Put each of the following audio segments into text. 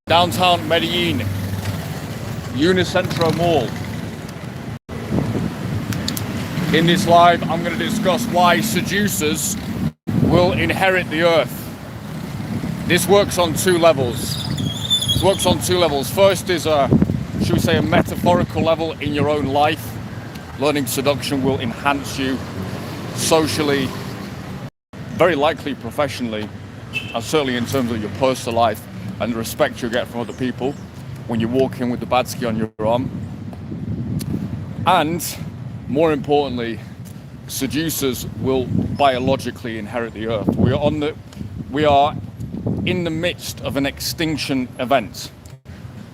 Downtown Medellin, Unicentro Mall. In this live, I'm going to discuss why seducers will inherit the earth. This works on two levels. First is should we say, a metaphorical level in your own life. Learning seduction will enhance you socially, very likely professionally, and certainly in terms of your personal life and the respect you get from other people when you walk in with the badsky on your arm. And more importantly, seducers will biologically inherit the earth. We are in the midst of an extinction event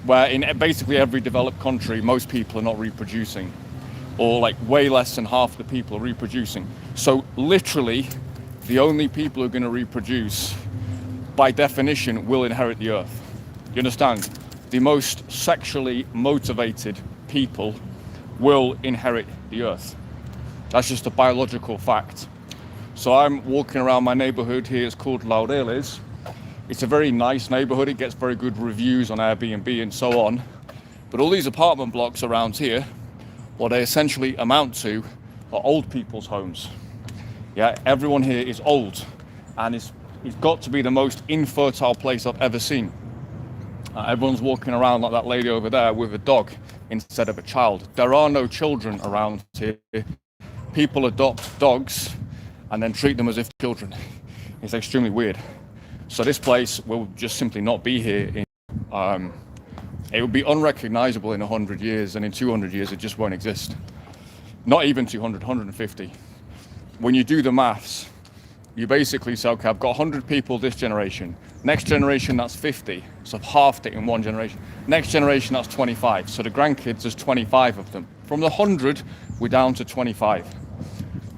where in basically every developed country, most people are not reproducing, or like way less than half the people are reproducing. So literally, the only people who are going to reproduce, by definition, will inherit the earth. You understand? The most sexually motivated people will inherit the earth. That's just a biological fact. So I'm walking around my neighborhood here. It's called Laureles. It's a very nice neighborhood. It gets very good reviews on Airbnb and so on. But all these apartment blocks around here, what they essentially amount to are old people's homes. Yeah, everyone here is old, and it's got to be the most infertile place I've ever seen. Everyone's walking around like that lady over there with a dog instead of a child. There are no children around here. People adopt dogs and then treat them as if children. It's extremely weird. So this place will just simply not be here. It will be unrecognizable in 100 years, and in 200 years it just won't exist. Not even 200, 150. When you do the maths, you basically say, okay, I've got 100 people this generation. Next generation, that's 50. So I've halved it in one generation. Next generation, that's 25. So the grandkids, there's 25 of them. From the 100, we're down to 25.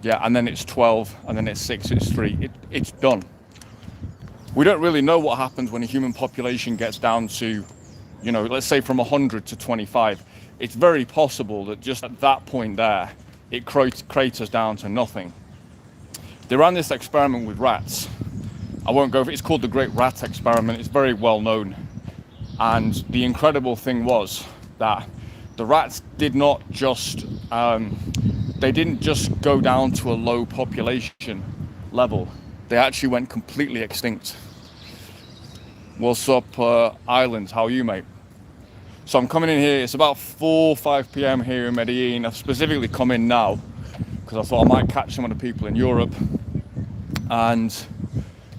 Yeah, and then it's 12, and then it's 6, it's 3. It's done. We don't really know what happens when a human population gets down to, let's say from 100 to 25. It's very possible that just at that point there, it craters down to nothing. They ran this experiment with rats. I won't go over it. It's called the Great Rat Experiment. It's very well known. And the incredible thing was that the rats did not just, they didn't just go down to a low population level. They actually went completely extinct. What's up, Islands? How are you, mate? So I'm coming in here. It's about 5 p.m. here in Medellin. I've specifically come in now because I thought I might catch some of the people in Europe. And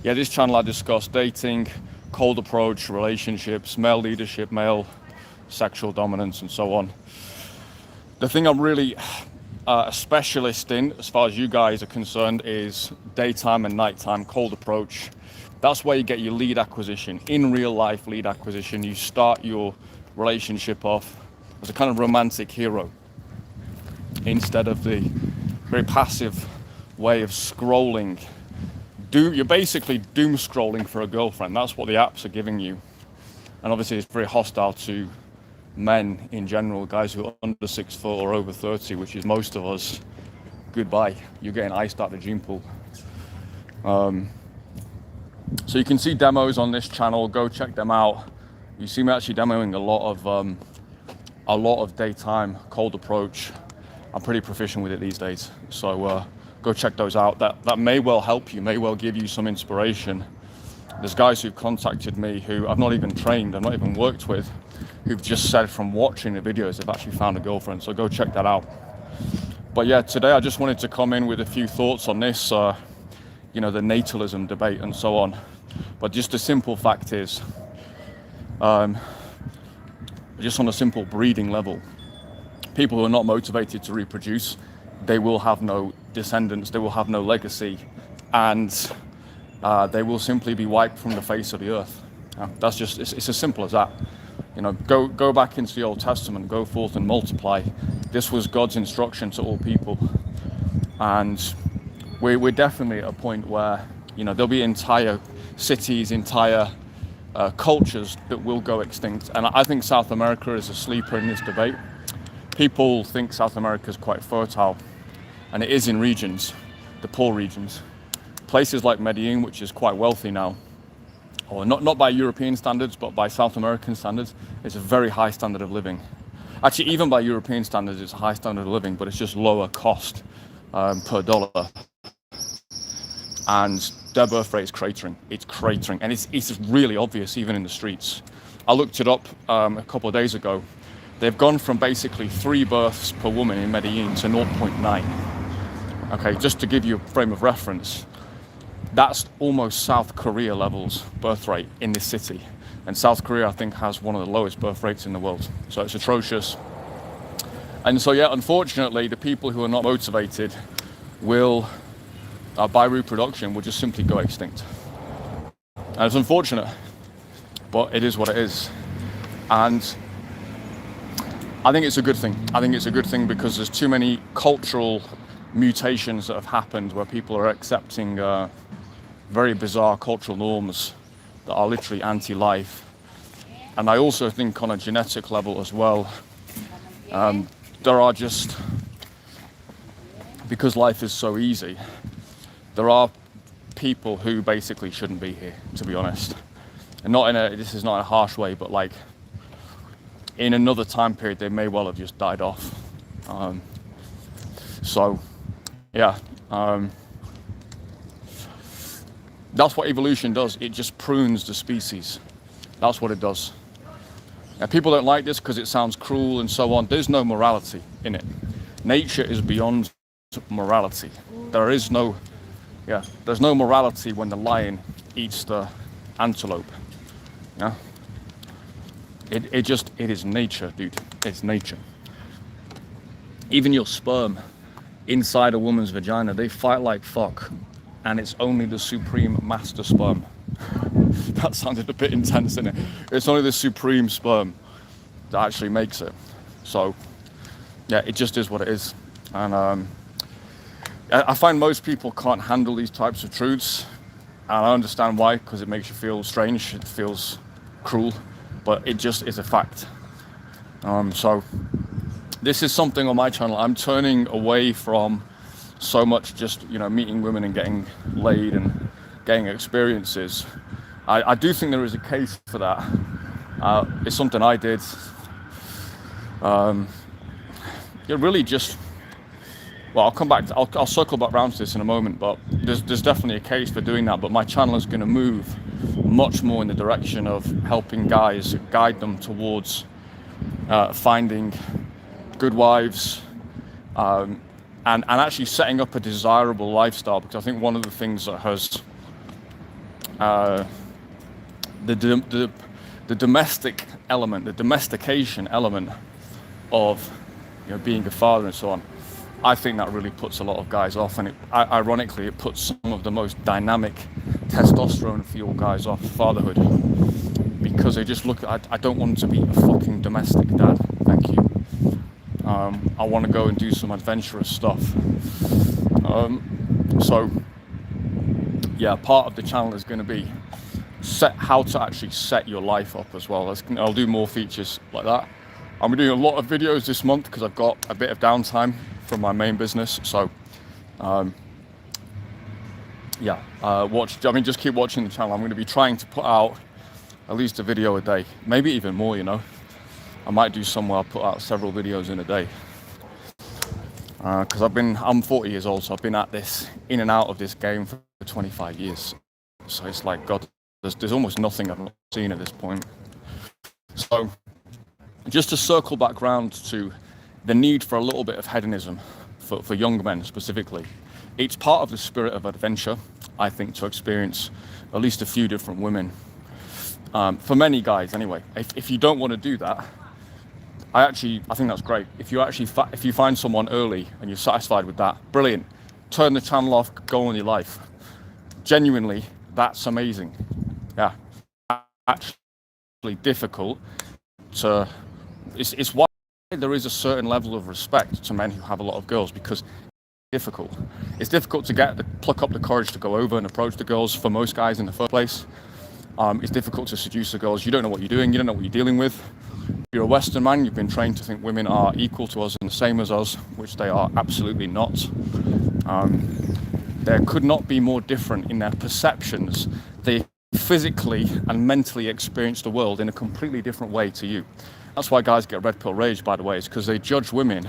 yeah, this channel I discuss dating, cold approach, relationships, male leadership, male sexual dominance, and so on. The thing I'm really a specialist in, as far as you guys are concerned, is daytime and nighttime cold approach. That's where you get your lead acquisition, in real life lead acquisition. You start your relationship off as a kind of romantic hero instead of the very passive way of scrolling. You're basically doom scrolling for a girlfriend. That's what the apps are giving you. And obviously it's very hostile to men in general, guys who are under 6 foot or over 30, which is most of us. Goodbye. You're getting iced out the gene pool. So you can see demos on this channel. Go check them out. You see me actually demoing a lot of daytime cold approach. I'm pretty proficient with it these days. So go check those out. That may well help you, may well give you some inspiration. There's guys who've contacted me who I've not even trained, I've not even worked with, who've just said from watching the videos they've actually found a girlfriend. So go check that out. But yeah, today I just wanted to come in with a few thoughts on this, the natalism debate and so on. But just the simple fact is, just on a simple breeding level, people who are not motivated to reproduce, they will have no descendants, they will have no legacy, and they will simply be wiped from the face of the earth. That's just, it's as simple as that. Go back into the Old Testament, go forth and multiply. This was God's instruction to all people. And we're definitely at a point where, there'll be entire cities, entire cultures that will go extinct. And I think South America is a sleeper in this debate. People think South America is quite fertile, and it is in regions, the poor regions. Places like Medellin, which is quite wealthy now, or not by European standards, but by South American standards, it's a very high standard of living. Actually, even by European standards, it's a high standard of living, but it's just lower cost per dollar. And their birth rate is cratering. It's cratering, and it's really obvious even in the streets. I looked it up a couple of days ago. They've gone from basically 3 births per woman in Medellin to 0.9. Okay, just to give you a frame of reference, that's almost South Korea levels birth rate in this city. And South Korea, I think, has one of the lowest birth rates in the world. So it's atrocious. And so, yeah, unfortunately, the people who are not motivated will, by reproduction, will just simply go extinct. And it's unfortunate, but it is what it is. And I think it's a good thing. I think it's a good thing because there's too many cultural mutations that have happened where people are accepting very bizarre cultural norms that are literally anti-life. And I also think on a genetic level as well, there are just, because life is so easy, there are people who basically shouldn't be here, to be honest. And this is not in a harsh way, but like in another time period, they may well have just died off. So, yeah. That's what evolution does. It just prunes the species. That's what it does. Now, people don't like this because it sounds cruel and so on. There's no morality in it. Nature is beyond morality. There's no morality when the lion eats the antelope. Yeah? It is nature, dude. It's nature. Even your sperm inside a woman's vagina, they fight like fuck. And it's only the supreme master sperm. That sounded a bit intense, didn't it? It's only the supreme sperm that actually makes it. So, yeah, it just is what it is. And I find most people can't handle these types of truths. And I understand why, because it makes you feel strange, it feels cruel, but it just is a fact. So, this is something on my channel. I'm turning away from so much just, meeting women and getting laid and getting experiences. I do think there is a case for that. It's something I did. Really just, well, I'll come back, I'll circle back around to this in a moment, but there's definitely a case for doing that. But my channel is going to move much more in the direction of helping guys, guide them towards finding good wives, and actually setting up a desirable lifestyle, because I think one of the things that has the domestic element, the domestication element of being a father and so on, I think that really puts a lot of guys off, and ironically it puts some of the most dynamic testosterone-fueled guys off fatherhood, because they just look at, I don't want to be a fucking domestic dad, thank you. I want to go and do some adventurous stuff. So, yeah, part of the channel is going to be how to actually set your life up as well. I'll do more features like that. I'm doing a lot of videos this month because I've got a bit of downtime from my main business. So, just keep watching the channel. I'm going to be trying to put out at least a video a day, maybe even more, I might do somewhere I'll put out several videos in a day. Because I'm 40 years old, so I've been at this, in and out of this game for 25 years. So it's like, God, there's almost nothing I've not seen at this point. So, just to circle back round to the need for a little bit of hedonism for young men specifically. It's part of the spirit of adventure, I think, to experience at least a few different women. For many guys, anyway. If you don't want to do that, I think that's great. If you find someone early and you're satisfied with that, brilliant. Turn the channel off, go on your life. Genuinely, that's amazing. Yeah, actually difficult to. It's why there is a certain level of respect to men who have a lot of girls, because it's difficult. It's difficult to pluck up the courage to go over and approach the girls for most guys in the first place. It's difficult to seduce the girls. You don't know what you're doing. You don't know what you're dealing with. You're a Western man. You've been trained to think women are equal to us and the same as us, which they are absolutely not. There could not be more different in their perceptions. They physically and mentally experience the world in a completely different way to you. That's why guys get red pill rage, by the way, is because they judge women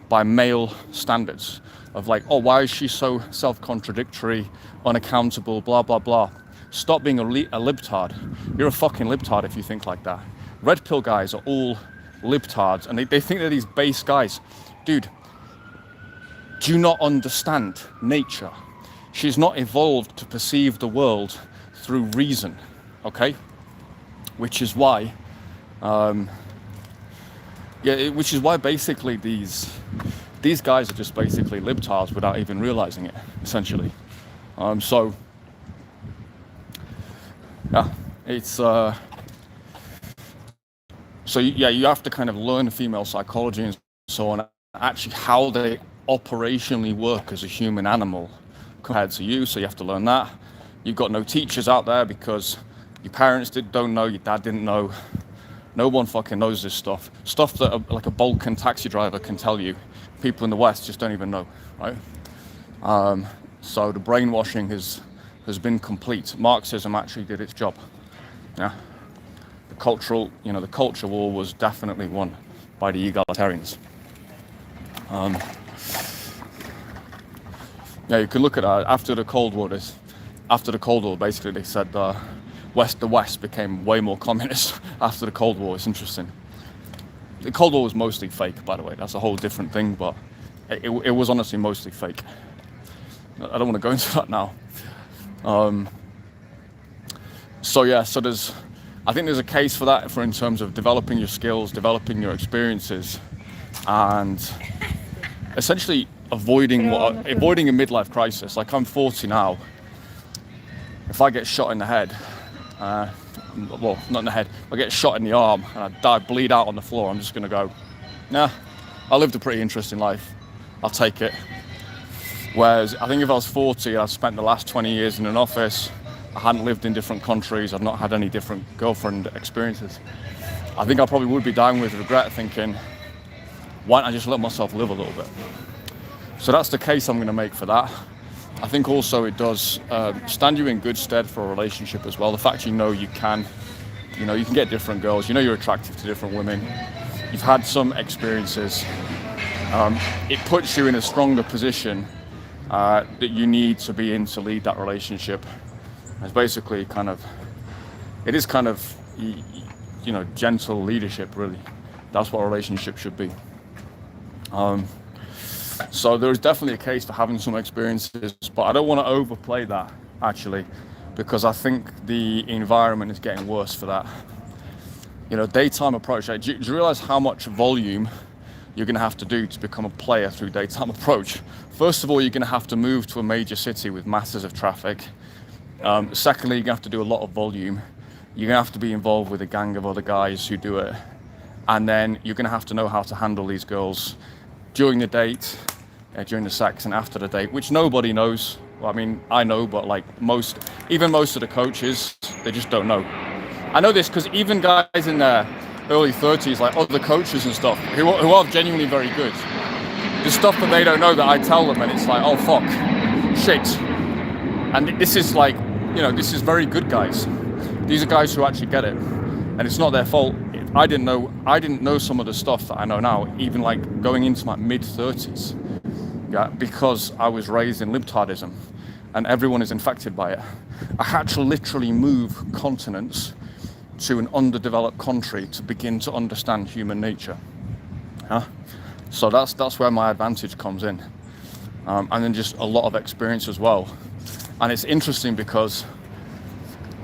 by male standards of like, oh, why is she so self-contradictory, unaccountable, blah, blah, blah. Stop being a libtard. You're a fucking libtard if you think like that. Red pill guys are all libtards, and they think they're these base guys. Dude, do you not understand nature? She's not evolved to perceive the world through reason, okay? Which is why, which is why basically these guys are just basically libtards without even realizing it, essentially. So yeah, it's so yeah, you have to kind of learn female psychology and so on, actually how they operationally work as a human animal compared to you. So you have to learn that. You've got no teachers out there because your parents don't know, your dad didn't know. No one fucking knows this stuff. Stuff that like a Balkan taxi driver can tell you. People in the West just don't even know, right? So the brainwashing has been complete. Marxism actually did its job. Yeah. The culture war was definitely won by the egalitarians. Yeah, you can look at that. After the Cold War, basically they said the West became way more communist after the Cold War. It's interesting. The Cold War was mostly fake, by the way. That's a whole different thing, but it was honestly mostly fake. I don't want to go into that now. So I think there's a case for that, in terms of developing your skills, developing your experiences, and essentially avoiding a midlife crisis. Like, I'm 40 now. If I get shot in the head, well, not in the head, if I get shot in the arm and I bleed out on the floor, I'm just going to go, nah, I lived a pretty interesting life. I'll take it. Whereas I think if I was 40, I'd spent the last 20 years in an office, I hadn't lived in different countries, I've not had any different girlfriend experiences, I think I probably would be dying with regret, thinking, why don't I just let myself live a little bit? So that's the case I'm going to make for that. I think also it does stand you in good stead for a relationship as well. The fact you can get different girls, you're attractive to different women, you've had some experiences, it puts you in a stronger position that you need to be in to lead that relationship. It's basically it is gentle leadership, really. That's what a relationship should be. So there's definitely a case for having some experiences, but I don't want to overplay that, actually, because I think the environment is getting worse for that. Daytime approach. Do you realize how much volume you're going to have to do to become a player through daytime approach? First of all, you're going to have to move to a major city with masses of traffic. Secondly, you're going to have to do a lot of volume. You're going to have to be involved with a gang of other guys who do it. And then you're going to have to know how to handle these girls during the date, during the sex, and after the date, which nobody knows. Well, I mean, I know, but most of the coaches, they just don't know. I know this because even guys in their early 30s, like other coaches and stuff, who are genuinely very good, there's stuff that they don't know that I tell them, and it's like, oh fuck, shit. And this is this is very good guys. These are guys who actually get it, and it's not their fault. I didn't know some of the stuff that I know now, even going into my mid-30s, because I was raised in libtardism, and everyone is infected by it. I had to literally move continents to an underdeveloped country to begin to understand human nature. So that's where my advantage comes in, and then just a lot of experience as well. And it's interesting because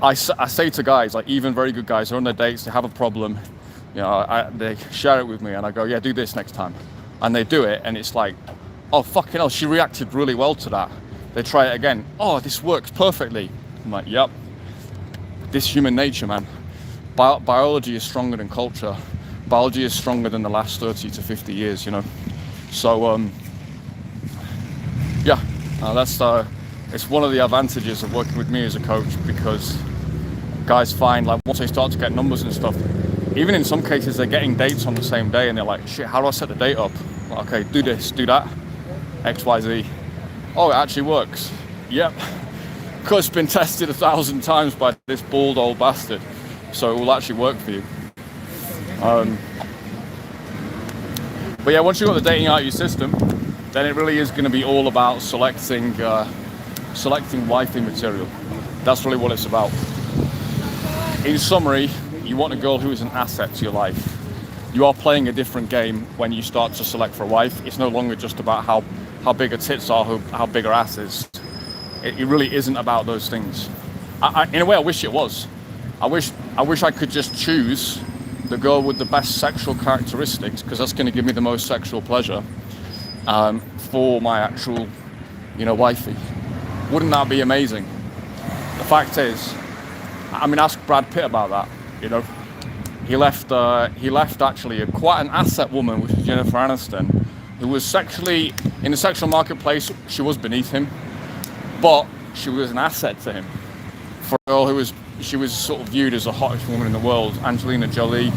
I say to guys, even very good guys, they're on their dates, they have a problem, they share it with me, and I go, yeah, do this next time, and they do it, and it's like, oh fucking hell, she reacted really well to that. They try it again, oh, this works perfectly. I'm like, yep, this human nature, man. Biology is stronger than culture. Biology is stronger than the last 30 to 50 years, So that's it's one of the advantages of working with me as a coach, because guys find once they start to get numbers and stuff, even in some cases they're getting dates on the same day, and they're like, shit, how do I set the date up? Okay, do this, do that, XYZ. Oh, it actually works. Yep. because it's been tested 1,000 times by this bald old bastard, so it will actually work for you. But yeah, once you've got the dating out of your system, then it really is going to be all about selecting wifey material. That's really what it's about. In summary, you want a girl who is an asset to your life. You are playing a different game when you start to select for a wife. It's no longer just about how big her tits are, how big her ass is. It really isn't about those things. In a way, I wish it was. I wish I could just choose the girl with the best sexual characteristics, because that's going to give me the most sexual pleasure for my actual, wifey. Wouldn't that be amazing? The fact is, I mean, ask Brad Pitt about that. He left actually quite an asset woman, which is Jennifer Aniston, who was sexually in the sexual marketplace. She was beneath him, but she was an asset to him. For a girl she was sort of viewed as the hottest woman in the world. Angelina Jolie,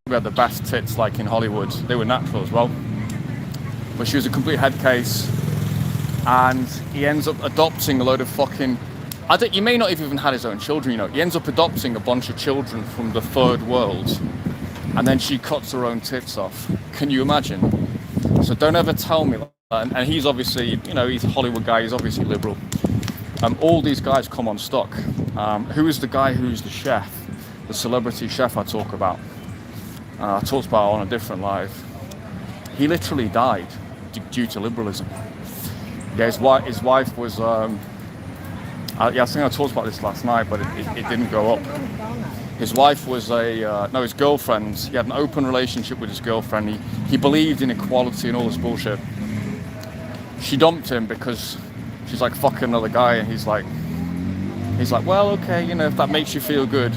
we had the best tits like in Hollywood. They were natural as well, but she was a complete head case. And he ends up adopting a load of fucking, he may not have even had his own children, He ends up adopting a bunch of children from the third world, and then she cuts her own tits off. Can you imagine? So don't ever tell me that. And he's obviously, he's a Hollywood guy, he's obviously liberal. All these guys come on stock. Who is the guy who's the chef, the celebrity chef I talk about? I talked about it on a different live. He literally died due to liberalism. Yeah, his wife was, I think I talked about this last night, but it didn't go up. His wife was his girlfriend. He had an open relationship with his girlfriend. He believed in equality and all this bullshit. She dumped him because she's like, fuck another guy, and he's like, well, okay, if that makes you feel good.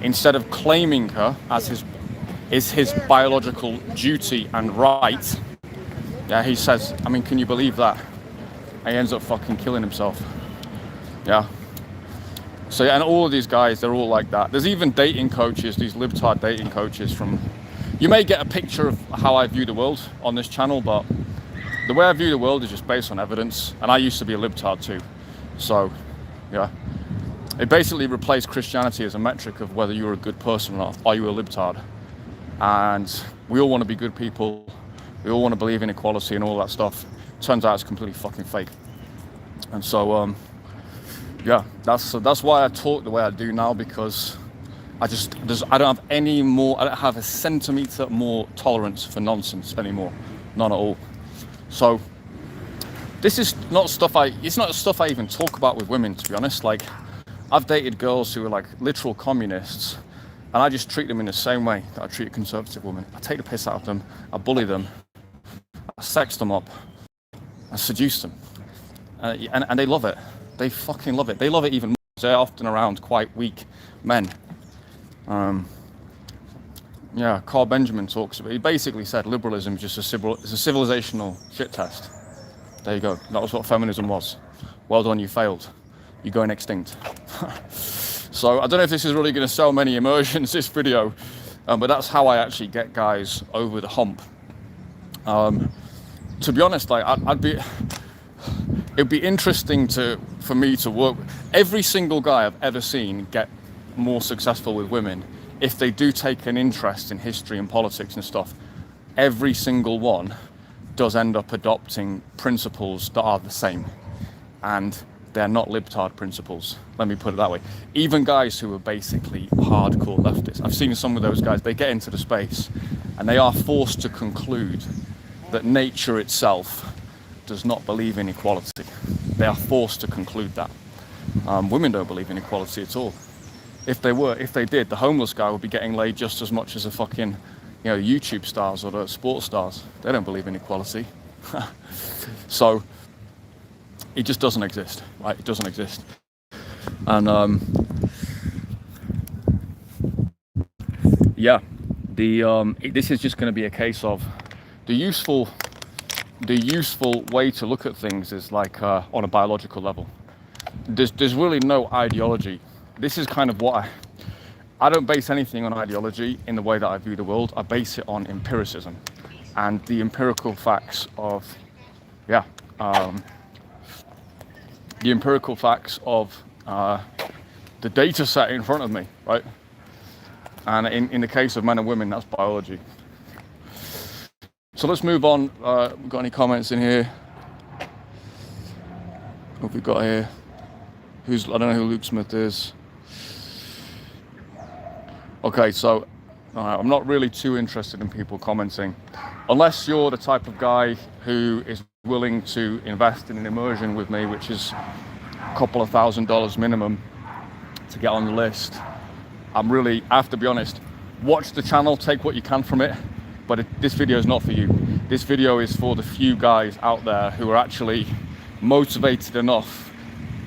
Instead of claiming her as his biological duty and right, yeah, he says, I mean, can you believe that? And he ends up fucking killing himself. Yeah. So, and all of these guys, they're all like that. There's even dating coaches, these libtard dating coaches you may get a picture of how I view the world on this channel, but the way I view the world is just based on evidence. And I used to be a libtard too. So, yeah. It basically replaced Christianity as a metric of whether you're a good person or not. Are you a libtard? And we all want to be good people. We all want to believe in equality and all that stuff. Turns out it's completely fucking fake. And so, yeah, that's why I talk the way I do now, because I don't have a centimeter more tolerance for nonsense anymore. None at all. So this is not stuff it's not stuff I even talk about with women, to be honest. Like, I've dated girls who are like literal communists, and I just treat them in the same way that I treat a conservative woman. I take the piss out of them, I bully them, I sex them up, I seduce them, and they love it. They fucking love it. They love it even more. They're often around quite weak men. Yeah, Carl Benjamin talks about. He basically said liberalism is just it's a civilizational shit test. There you go. That was what feminism was. Well done, you failed. You're going extinct. So I don't know if this is really going to sell many immersions, this video, but that's how I actually get guys over the hump. To be honest, like it'd be interesting for me to work with every single guy I've ever seen get more successful with women if they do take an interest in history and politics and stuff. Every single one does end up adopting principles that are the same, and they're not libtard principles. Let me put it that way. Even guys who are basically hardcore leftists, I've seen some of those guys, they get into the space and they are forced to conclude that nature itself does not believe in equality. They are forced to conclude that. Women don't believe in equality at all. If they did, the homeless guy would be getting laid just as much as the fucking, YouTube stars or the sports stars. They don't believe in equality. So it just doesn't exist, right? It doesn't exist. And yeah, this is just going to be a case of the useful way to look at things is like on a biological level. There's really no ideology. This is kind of what I don't base anything on ideology in the way that I view the world. I base it on empiricism and the empirical facts of, the empirical facts of the data set in front of me, right? And in the case of men and women, that's biology. So let's move on. We've got any comments in here? What have we got here? I don't know who Luke Smith is. Okay, so I'm not really too interested in people commenting. Unless you're the type of guy who is willing to invest in an immersion with me, which is a couple of $1,000 minimum to get on the list. I have to be honest, watch the channel, take what you can from it, but this video is not for you. This video is for the few guys out there who are actually motivated enough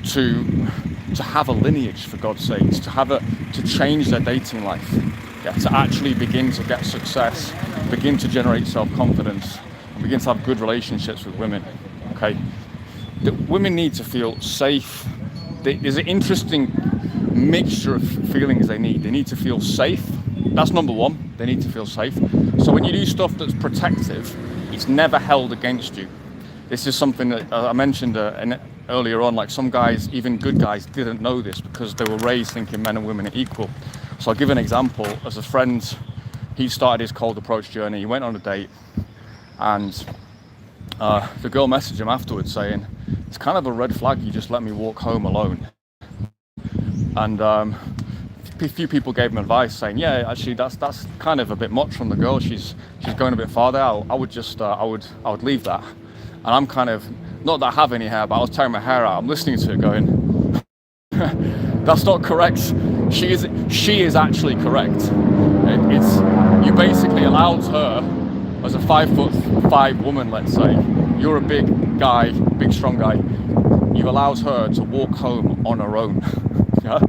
to have a lineage, for God's sakes, to change their dating life, to actually begin to get success, begin to generate self-confidence, and begin to have good relationships with women. Okay, the women need to feel safe. There's an interesting mixture of feelings they need. They need to feel safe. That's number one. They need to feel safe. So when you do stuff that's protective, it's never held against you. This is something that I mentioned earlier on, like some guys, even good guys, didn't know this because they were raised thinking men and women are equal. So I'll give an example. As a friend, he started his cold approach journey. He went on a date, and the girl messaged him afterwards saying, "It's kind of a red flag you just let me walk home alone." And a few people gave him advice saying, "Yeah, actually that's kind of a bit much from the girl. She's going a bit farther. I would leave that." And I'm kind of, not that I have any hair, but I was tearing my hair out. I'm listening to it going, that's not correct. She is actually correct. You basically allowed her, as a 5'5" woman, let's say, you're a big guy, big strong guy, you allowed her to walk home on her own, yeah?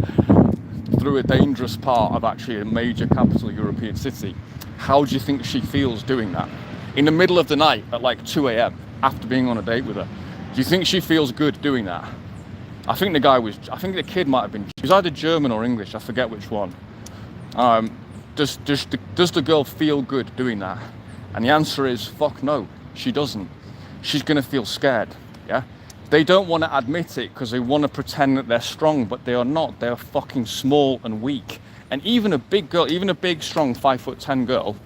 Through a dangerous part of actually a major capital European city. How do you think she feels doing that? In the middle of the night at like 2 a.m. after being on a date with her. Do you think she feels good doing that? I think the kid might have been, she was either German or English, I forget which one. Does the girl feel good doing that? And the answer is, fuck no, she doesn't. She's gonna feel scared, yeah? They don't want to admit it because they want to pretend that they're strong, but they are not. They are fucking small and weak. And even a big girl, even a big, strong 5'10" girl,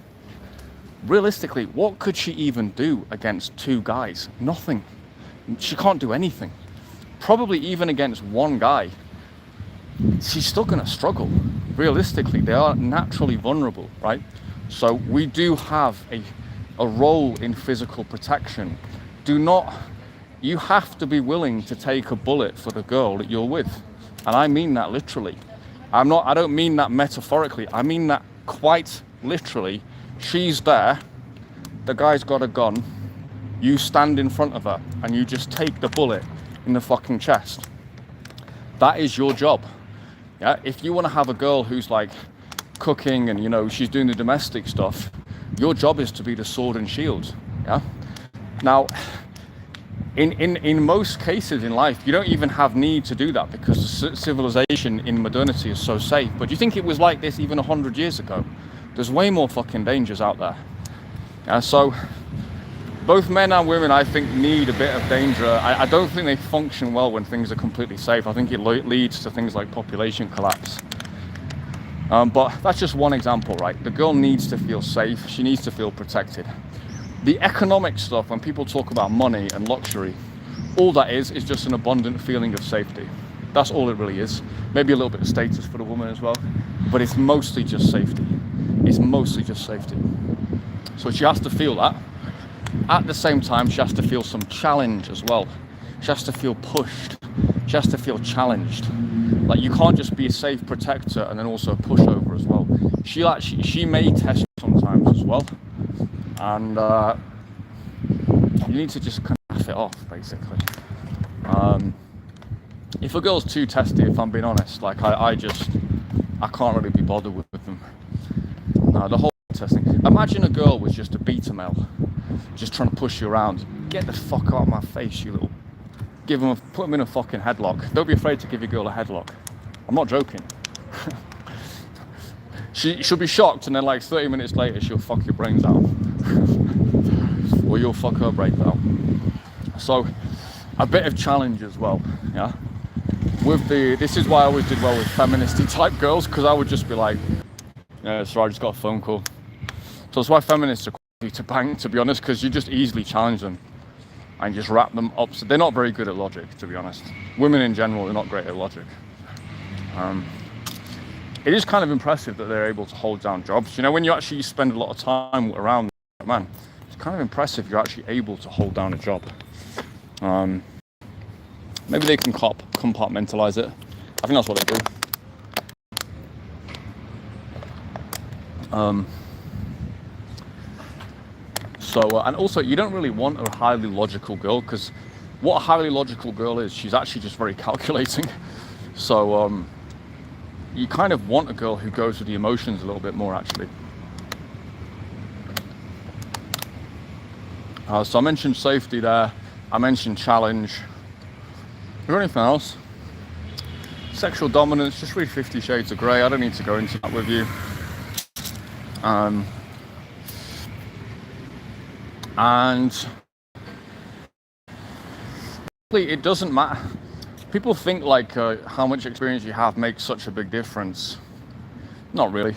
realistically, what could she even do against two guys? Nothing. She can't do anything. Probably even against one guy, she's still gonna struggle. Realistically, they are naturally vulnerable, right? So we do have a role in physical protection. You have to be willing to take a bullet for the girl that you're with. And I mean that literally. I don't mean that metaphorically. I mean that quite literally. She's there, the guy's got a gun, you stand in front of her and you just take the bullet in the fucking chest. That is your job. Yeah, if you want to have a girl who's like cooking and she's doing the domestic stuff, your job is to be the sword and shield. Yeah. Now, in most cases in life, you don't even have need to do that because the civilization in modernity is so safe. But do you think it was like this even 100 years ago? There's way more fucking dangers out there. Yeah, so both men and women, I think, need a bit of danger. I don't think they function well when things are completely safe. I think it leads to things like population collapse. But that's just one example, right? The girl needs to feel safe. She needs to feel protected. The economic stuff, when people talk about money and luxury, all that is just an abundant feeling of safety. That's all it really is. Maybe a little bit of status for the woman as well, but it's mostly just safety. It's mostly just safety. So she has to feel that. At the same time, she has to feel some challenge as well. She has to feel pushed. She has to feel challenged. Like, you can't just be a safe protector and then also a pushover as well. She may test sometimes as well. And you need to just kind of laugh it off, basically. If a girl's too testy, if I'm being honest, like I can't really be bothered with them. The whole testing. Imagine a girl was just a beta male, just trying to push you around. Get the fuck out of my face, you little. Put them in a fucking headlock. Don't be afraid to give your girl a headlock. I'm not joking. She'll be shocked, and then like 30 minutes later, she'll fuck your brains out. Or you'll fuck her brains out. So, a bit of challenge as well. Yeah. This is why I always did well with feministy type girls, because I would just be like, yeah, sorry, I just got a phone call. So that's why feminists are easy to bang, to be honest, because you just easily challenge them and just wrap them up. So they're not very good at logic, to be honest. Women in general are not great at logic. It is kind of impressive that they're able to hold down jobs. You know, when you actually spend a lot of time around, man, it's kind of impressive you're actually able to hold down a job. Maybe they can compartmentalize it. I think that's what they do. And also, you don't really want a highly logical girl, because what a highly logical girl is, she's actually just very calculating. So you kind of want a girl who goes with the emotions a little bit more, actually. So I mentioned safety there. I mentioned challenge. Is there anything else? Sexual dominance, just read 50 Shades of Grey. I don't need to go into that with you. And it doesn't matter. People think like how much experience you have makes such a big difference. Not really.